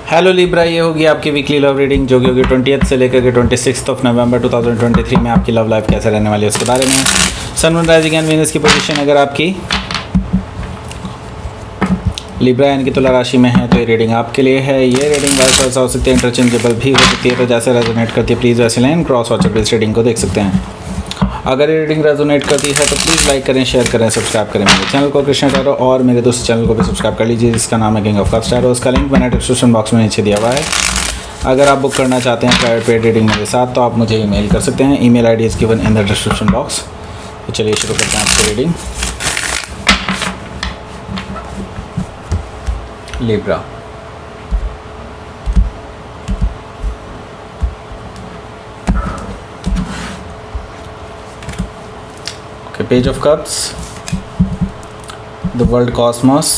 Hello Libra, ये होगी आपकी वीकली लव रीडिंग जो कि होगी 20th से लेकर के 26 नवंबर 2023 में आपकी लव लाइफ कैसे रहने वाली है उसके बारे में। Sun moon rising and Venus की पोजीशन अगर आपकी लिब्रा यानी कि तुला राशि में है तो ये रीडिंग आपके लिए है। ये रीडिंग वाइस वर्सा हो सकती है, इंटरचेंजेबल भी हो सकती है, तो जैसे रेजोनेट करती है प्लीज़ वैसे लाइन क्रॉस वॉचर इस रीडिंग को देख सकते हैं। अगर ये रीडिंग रेजोनेट करती है तो प्लीज़ लाइक करें, शेयर करें, सब्सक्राइब करें मेरे चैनल को कृष्णा टैरो, और मेरे दोस्त चैनल को भी सब्सक्राइब कर लीजिए जिसका नाम है किंग ऑफ कप्स टैरो। उसका लिंक मैंने डिस्क्रिप्शन बॉक्स में नीचे दिया हुआ है। अगर आप बुक करना चाहते हैं प्राइवेट पेड रीडिंग मेरे साथ तो आप मुझे ईमेल कर सकते हैं। Email ID is given in the description box. तो चलिए शुरू करते हैं आपकी reading. Libra, okay, Page of Cups, the World Cosmos,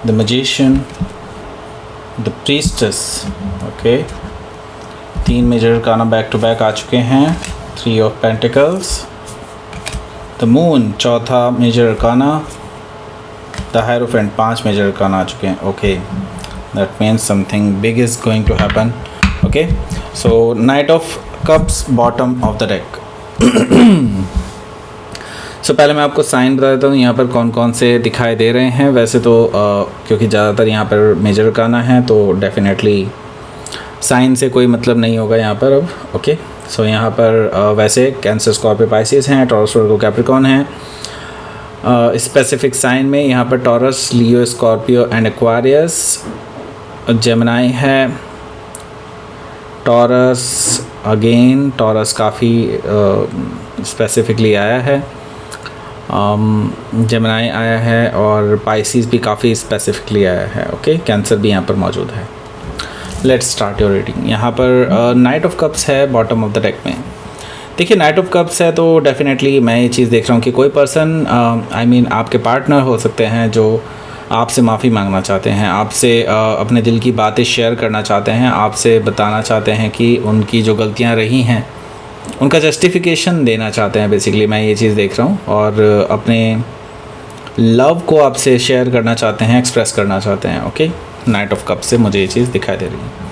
the Magician, the Priestess, okay, 3 major arcana back to back आ चुके हैं। 3 of Pentacles, the Moon, चौथा major arcana, the Hierophant, 5 major arcana आ चुके हैं। Okay, that means something big is going to happen. Okay, so Knight of Cups, bottom of the deck. सो पहले मैं आपको साइन बता देता हूँ यहाँ पर कौन कौन से दिखाई दे रहे हैं। वैसे तो क्योंकि ज़्यादातर यहाँ पर मेजर अरकाना है तो डेफिनेटली साइन से कोई मतलब नहीं होगा यहाँ पर अब। ओके, सो यहाँ पर वैसे कैंसर, स्कॉर्पियो, पाइसिस हैं, टॉरस, वर्गो, कैप्रिकॉर्न हैं। स्पेसिफिक साइन में यहाँ पर taurus, Leo, Scorpio and Aquarius, Gemini है, टॉरस, अगेन टॉरस काफ़ी स्पेसिफिकली आया है, जेमिनी आया है और पाइसिस भी काफ़ी स्पेसिफिकली आया है। ओके, कैंसर भी यहाँ पर मौजूद है। Let's start your reading. यहाँ पर नाइट ऑफ कप्स है बॉटम ऑफ द डेक में। देखिए, नाइट ऑफ कप्स है तो डेफिनेटली मैं ये चीज़ देख रहा हूँ कि कोई पर्सन आपके पार्टनर हो सकते हैं जो आपसे माफ़ी मांगना चाहते हैं, आपसे अपने दिल की बातें शेयर करना चाहते हैं, आपसे बताना चाहते हैं कि उनकी जो गलतियाँ रही हैं उनका जस्टिफिकेशन देना चाहते हैं। बेसिकली मैं ये चीज़ देख रहा हूँ और अपने लव को आपसे शेयर करना चाहते हैं, एक्सप्रेस करना चाहते हैं। ओके, नाइट ऑफ कप से मुझे ये चीज़ दिखाई दे रही है।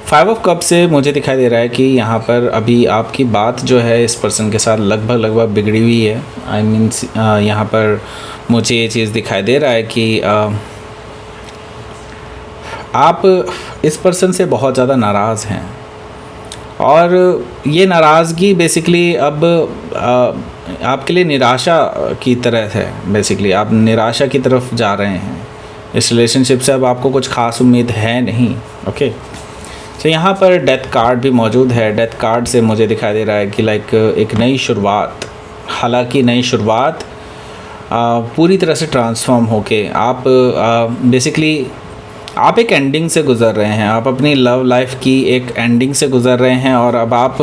5 ऑफ कप से मुझे दिखाई दे रहा है कि यहाँ पर अभी आपकी बात जो है इस पर्सन के साथ लगभग बिगड़ी हुई है। यहाँ पर मुझे ये चीज़ दिखाई दे रहा है कि आप इस पर्सन से बहुत ज़्यादा नाराज़ हैं और ये नाराज़गी बेसिकली अब आपके लिए निराशा की तरह है। बेसिकली आप निराशा की तरफ जा रहे हैं। इस रिलेशनशिप से अब आपको कुछ ख़ास उम्मीद है नहीं। ओके, तो यहाँ पर डेथ कार्ड भी मौजूद है। डेथ कार्ड से मुझे दिखाई दे रहा है कि लाइक एक नई शुरुआत, हालांकि नई शुरुआत पूरी तरह से ट्रांसफॉर्म होके आप बेसिकली आप एक एंडिंग से गुज़र रहे हैं। आप अपनी लव लाइफ की एक एंडिंग से गुज़र रहे हैं और अब आप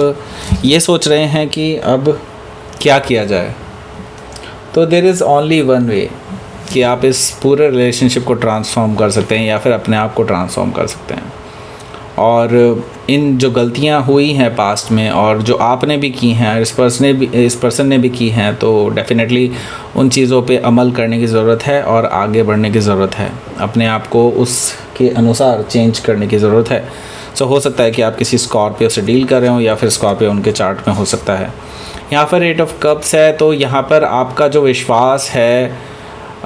ये सोच रहे हैं कि अब क्या किया जाए। तो there is only one way कि आप इस पूरे रिलेशनशिप को ट्रांसफॉर्म कर सकते हैं या फिर अपने आप को ट्रांसफॉर्म कर सकते हैं। और इन जो गलतियां हुई हैं पास्ट में और जो आपने भी की हैं, इस पर्सन ने भी की हैं, तो डेफिनेटली उन चीज़ों पे अमल करने की ज़रूरत है और आगे बढ़ने की ज़रूरत है। अपने आप को उसके अनुसार चेंज करने की ज़रूरत है। सो हो सकता है कि आप किसी स्कॉर्पियो से डील कर रहे हो या फिर स्कॉर्पियो उनके चार्ट में हो सकता है। यहाँ पर 8 ऑफ कप्स है तो यहाँ पर आपका जो विश्वास है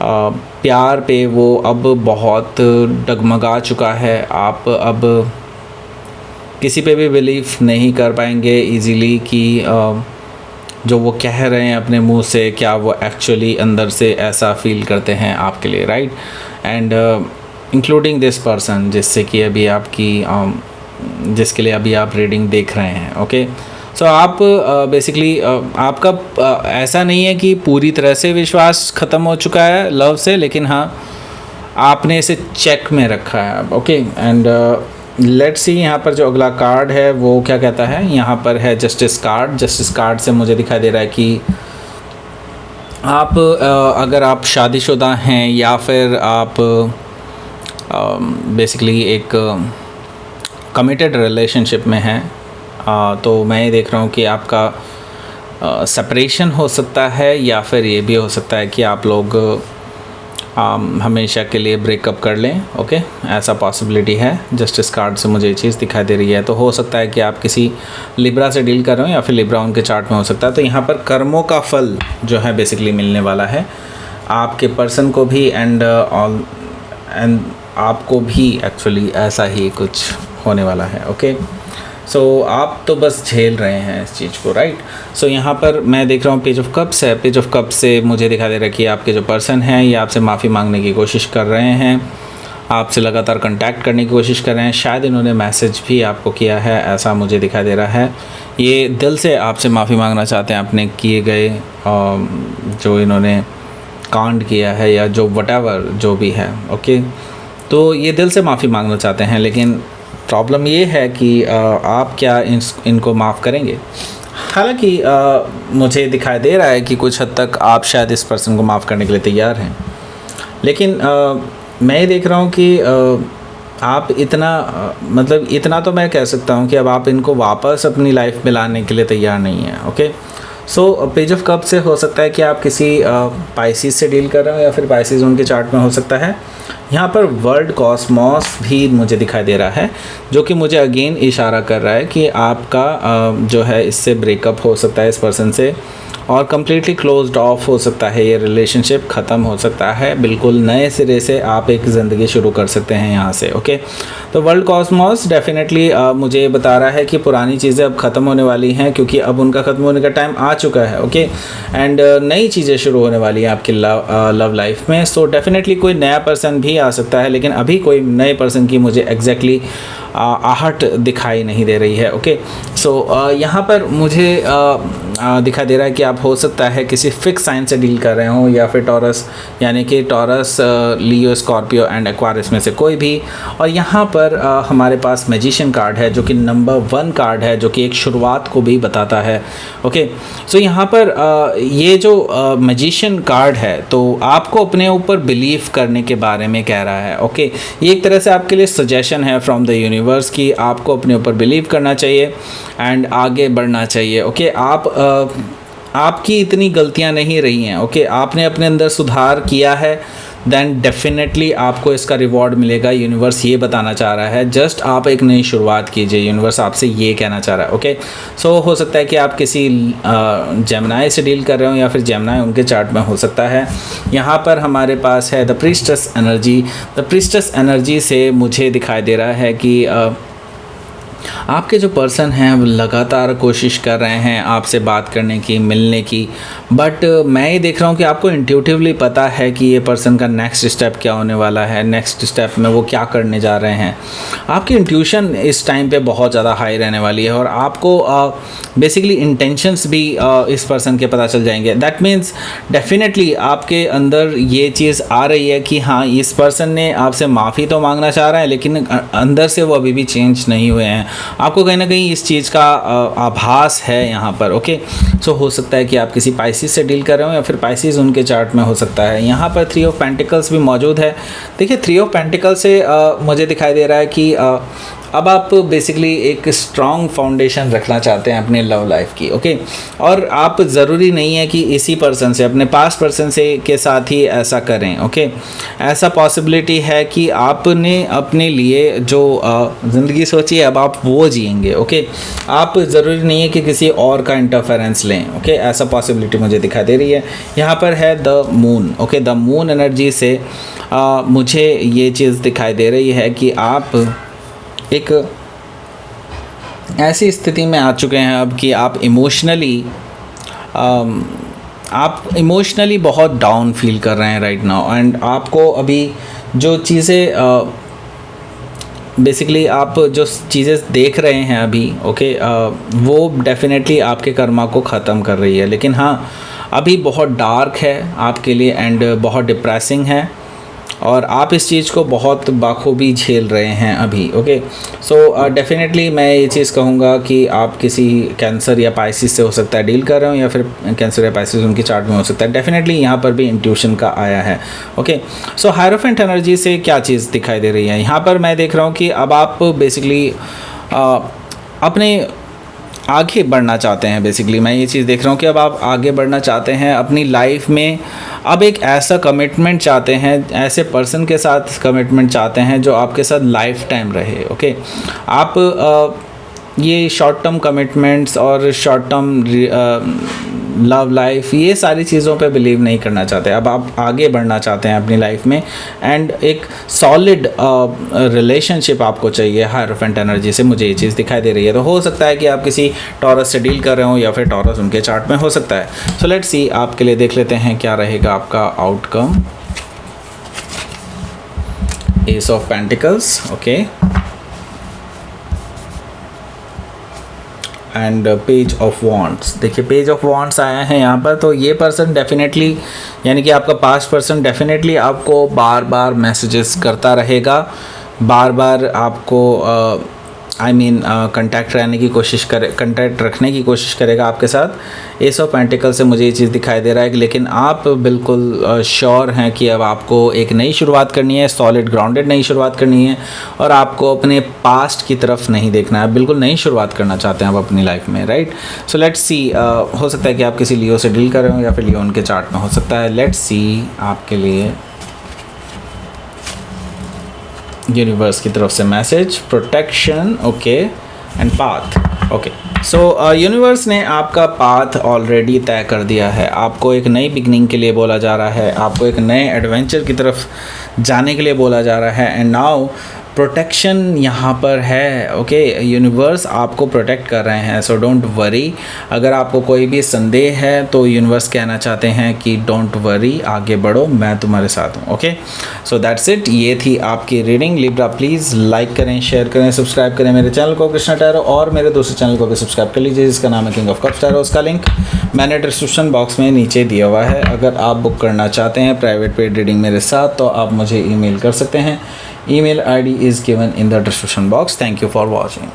प्यार पे वो अब बहुत डगमगा चुका है। आप अब किसी पे भी बिलीव नहीं कर पाएंगे इजीली कि जो वो कह रहे हैं अपने मुंह से क्या वो एक्चुअली अंदर से ऐसा फील करते हैं आपके लिए, right. And including this person जिससे कि अभी आपकी जिसके लिए अभी आप रीडिंग देख रहे हैं। ओके, सो आप बेसिकली आपका ऐसा नहीं है कि पूरी तरह से विश्वास ख़त्म हो चुका है लव से, लेकिन हाँ आपने इसे चेक में रखा है। ओके, एंड लेट्स सी यहाँ पर जो अगला कार्ड है वो क्या कहता है। यहाँ पर है जस्टिस कार्ड। जस्टिस कार्ड से मुझे दिखाई दे रहा है कि आप अगर आप शादीशुदा हैं या फिर आप बेसिकली एक कमिटेड रिलेशनशिप में हैं, तो मैं ये देख रहा हूँ कि आपका सेपरेशन हो सकता है या फिर ये भी हो सकता है कि आप लोग हमेशा के लिए ब्रेकअप कर लें। ओके, ऐसा पॉसिबिलिटी है। जस्टिस कार्ड से मुझे ये चीज़ दिखाई दे रही है। तो हो सकता है कि आप किसी लिब्रा से डील कर रहे हो या फिर लिब्रा उनके चार्ट में हो सकता है। तो यहाँ पर कर्मों का फल जो है बेसिकली मिलने वाला है आपके पर्सन को भी एंड आपको भी। एक्चुअली ऐसा ही कुछ होने वाला है। ओके, सो आप तो बस झेल रहे हैं इस चीज़ को, राइट। सो यहाँ पर मैं देख रहा हूँ पेज ऑफ कप्स है। पेज ऑफ कप्स से मुझे दिखाई दे रहा है कि आपके जो पर्सन हैं ये आपसे माफ़ी मांगने की कोशिश कर रहे हैं, आपसे लगातार कांटेक्ट करने की कोशिश कर रहे हैं। शायद इन्होंने मैसेज भी आपको किया है, ऐसा मुझे दिखाई दे रहा है। ये दिल से आपसे माफ़ी मांगना चाहते हैं अपने किए गए जो इन्होंने कांड किया है या जो व्हाटएवर जो भी है। ओके, तो ये दिल से माफ़ी मांगना चाहते हैं, लेकिन प्रॉब्लम ये है कि आप क्या इनको माफ़ करेंगे। हालांकि मुझे दिखाई दे रहा है कि कुछ हद तक आप शायद इस पर्सन को माफ़ करने के लिए तैयार हैं, लेकिन मैं ये देख रहा हूँ कि आप इतना मतलब इतना तो मैं कह सकता हूँ कि अब आप इनको वापस अपनी लाइफ में लाने के लिए तैयार नहीं हैं। Okay, so page of cup से हो सकता है कि आप किसी पाइसिस से डील कर रहे हो या फिर पाइसिस उनके चार्ट में हो सकता है। यहाँ पर वर्ल्ड कॉस्मॉस भी मुझे दिखाई दे रहा है, जो कि मुझे अगेन इशारा कर रहा है कि आपका जो है इससे ब्रेकअप हो सकता है इस पर्सन से, और कम्प्लीटली क्लोज्ड ऑफ हो सकता है। ये रिलेशनशिप ख़त्म हो सकता है, बिल्कुल नए सिरे से आप एक ज़िंदगी शुरू कर सकते हैं यहाँ से। ओके, तो वर्ल्ड कॉस्मॉस डेफिनेटली मुझे ये बता रहा है कि पुरानी चीज़ें अब ख़त्म होने वाली हैं, क्योंकि अब उनका ख़त्म होने का टाइम आ चुका है। ओके, एंड नई चीज़ें शुरू होने वाली हैं आपकी लव लाइफ में। सो डेफिनेटली कोई नया पर्सन भी आ सकता है, लेकिन अभी कोई नए पर्सन की मुझे एग्जैक्टली आहट दिखाई नहीं दे रही है। ओके, सो यहाँ पर मुझे दिखाई दे रहा है कि आप हो सकता है किसी फिक्स साइन से डील कर रहे हो, या फिर टॉरस, यानी कि taurus, Leo, Scorpio and Aquarius में से कोई भी। और यहाँ पर हमारे पास मैजिशियन कार्ड है, जो कि नंबर 1 कार्ड है, जो कि एक शुरुआत को भी बताता है। ओके, सो यहाँ पर ये जो मैजिशियन कार्ड है, तो आपको अपने ऊपर बिलीव करने के बारे में कह रहा है। ओके, ये एक तरह से आपके लिए सजेशन है फ्रॉम द यूनिवर्स कि आपको अपने ऊपर बिलीव करना चाहिए एंड आगे बढ़ना चाहिए। ओके, आपकी इतनी गलतियां नहीं रही हैं। ओके, आपने अपने अंदर सुधार किया है, देन डेफिनेटली आपको इसका रिवॉर्ड मिलेगा। यूनिवर्स ये बताना चाह रहा है, जस्ट आप एक नई शुरुआत कीजिए। यूनिवर्स आपसे ये कहना चाह रहा है। ओके, सो हो सकता है कि आप किसी जेमिनाई से डील कर रहे हो, या फिर जेमिनाई उनके चार्ट में हो सकता है। यहाँ पर हमारे पास है the priestess energy. The priestess energy से मुझे दिखाई दे रहा है कि आपके जो पर्सन हैं वो लगातार कोशिश कर रहे हैं आपसे बात करने की, मिलने की, बट मैं ये देख रहा हूँ कि आपको इंट्यूटिवली पता है कि ये पर्सन का नेक्स्ट स्टेप क्या होने वाला है, नेक्स्ट स्टेप में वो क्या करने जा रहे हैं। आपकी इंट्यूशन इस टाइम पे बहुत ज़्यादा हाई रहने वाली है, और आपको बेसिकली इंटेंशंस भी इस पर्सन के पता चल जाएंगे। दैट मीन्स डेफिनेटली आपके अंदर ये चीज़ आ रही है कि हाँ, इस पर्सन ने आपसे माफ़ी तो मांगना चाह रहा है, लेकिन अंदर से वो अभी भी चेंज नहीं हुए हैं। आपको कहीं ना कहीं इस चीज़ का आभास है यहाँ पर। ओके, सो हो सकता है कि आप किसी पाइसिस से डील कर रहे हो, या फिर पाइसिस उनके चार्ट में हो सकता है। यहाँ पर 3 ऑफ पेंटिकल्स भी मौजूद है। देखिए, 3 ऑफ पेंटिकल्स से मुझे दिखाई दे रहा है कि अब आप बेसिकली एक स्ट्रॉन्ग फाउंडेशन रखना चाहते हैं अपने लव लाइफ की। ओके, और आप ज़रूरी नहीं है कि इसी पर्सन से, अपने पास्ट पर्सन से के साथ ही ऐसा करें। ओके, ऐसा पॉसिबिलिटी है कि आपने अपने लिए जो ज़िंदगी सोची है अब आप वो जिएंगे। ओके, आप ज़रूरी नहीं है कि किसी और का इंटरफेरेंस लें। ओके, ऐसा पॉसिबिलिटी मुझे दिखाई दे रही है। यहाँ पर है the moon. Okay, the moon energy से मुझे ये चीज़ दिखाई दे रही है कि आप एक ऐसी स्थिति में आ चुके हैं अब कि आप इमोशनली बहुत डाउन फील कर रहे हैं राइट नाउ, एंड आपको अभी जो चीज़ें बेसिकली आप जो चीज़ें देख रहे हैं अभी, ओके, वो डेफिनेटली आपके कर्मा को ख़त्म कर रही है। लेकिन हाँ, अभी बहुत डार्क है आपके लिए एंड बहुत डिप्रेसिंग है, और आप इस चीज़ को बहुत बाखूबी झेल रहे हैं अभी। ओके, सो डेफिनेटली मैं ये चीज़ कहूँगा कि आप किसी कैंसर या पाइसिस से हो सकता है डील कर रहे हो, या फिर कैंसर या पाइसिस उनकी चार्ट में हो सकता है। डेफिनेटली यहाँ पर भी इंट्यूशन का आया है। ओके, सो हायरोफेंट एनर्जी से क्या चीज़ दिखाई दे रही है यहाँ पर, मैं देख रहा हूँ कि अब आप बेसिकली अपने आगे बढ़ना चाहते हैं। बेसिकली मैं ये चीज़ देख रहा हूँ कि अब आप आगे बढ़ना चाहते हैं अपनी लाइफ में। अब एक ऐसा कमिटमेंट चाहते हैं, ऐसे पर्सन के साथ कमिटमेंट चाहते हैं जो आपके साथ लाइफ टाइम रहे। ओके, आप ये शॉर्ट टर्म कमिटमेंट्स और शॉर्ट टर्म लव लाइफ, ये सारी चीज़ों पे बिलीव नहीं करना चाहते। अब आप आगे बढ़ना चाहते हैं अपनी लाइफ में एंड एक सॉलिड रिलेशनशिप आपको चाहिए हायरोफेंट एनर्जी से। मुझे ये चीज़ दिखाई दे रही है। तो हो सकता है कि आप किसी टॉरस से डील कर रहे हो या फिर टॉरस उनके चार्ट में हो सकता है। सो लेट्स सी, आपके लिए देख लेते हैं क्या रहेगा आपका outcome. S of pentacles, okay, and page of wands. देखिए पेज ऑफ वॉन्ड्स आया है यहाँ पर। तो ये पर्सन डेफिनेटली, यानी कि आपका पास्ट पर्सन डेफिनेटली आपको बार बार मैसेजेस करता रहेगा, बार बार आपको कंटैक्ट रहने की कोशिश करे, कंटैक्ट रखने की कोशिश करेगा आपके साथ। एस ऑफ पेंटिकल से मुझे ये चीज़ दिखाई दे रहा है कि लेकिन आप बिल्कुल श्योर हैं कि अब आपको एक नई शुरुआत करनी है, सॉलिड ग्राउंडेड नई शुरुआत करनी है और आपको अपने पास्ट की तरफ नहीं देखना है। बिल्कुल नई शुरुआत करना चाहते हैं आप अपनी लाइफ में, राइट। सो लेट्स सी, हो सकता है कि आप किसी लियो से डील कर रहे हो या फिर लियो उनके चार्ट में हो सकता है। लेट्स सी आपके लिए यूनिवर्स की तरफ से message, protection, okay, and path. Okay, so universe ने आपका पाथ ऑलरेडी तय कर दिया है। आपको एक नई बिगनिंग के लिए बोला जा रहा है, आपको एक नए एडवेंचर की तरफ जाने के लिए बोला जा रहा है। एंड नाउ प्रोटेक्शन यहाँ पर है। ओके, यूनिवर्स आपको प्रोटेक्ट कर रहे हैं। So don't worry. अगर आपको कोई भी संदेह है तो यूनिवर्स कहना चाहते हैं कि डोंट वरी, आगे बढ़ो, मैं तुम्हारे साथ हूँ। Okay, so that's it. ये थी आपकी रीडिंग। लिब्रा प्लीज़ लाइक करें, शेयर करें, सब्सक्राइब करें मेरे चैनल को कृष्णा टैरो, और मेरे दूसरे चैनल को भी सब्सक्राइब कर लीजिए जिसका नाम है किंग ऑफ कप्स टैरो। उसका लिंक मैंने डिस्क्रिप्शन बॉक्स में नीचे दिया हुआ है। अगर आप बुक करना चाहते हैं प्राइवेट पेड रीडिंग मेरे साथ तो आप मुझे ईमेल कर सकते हैं। Email ID is given in the description box. Thank you for watching.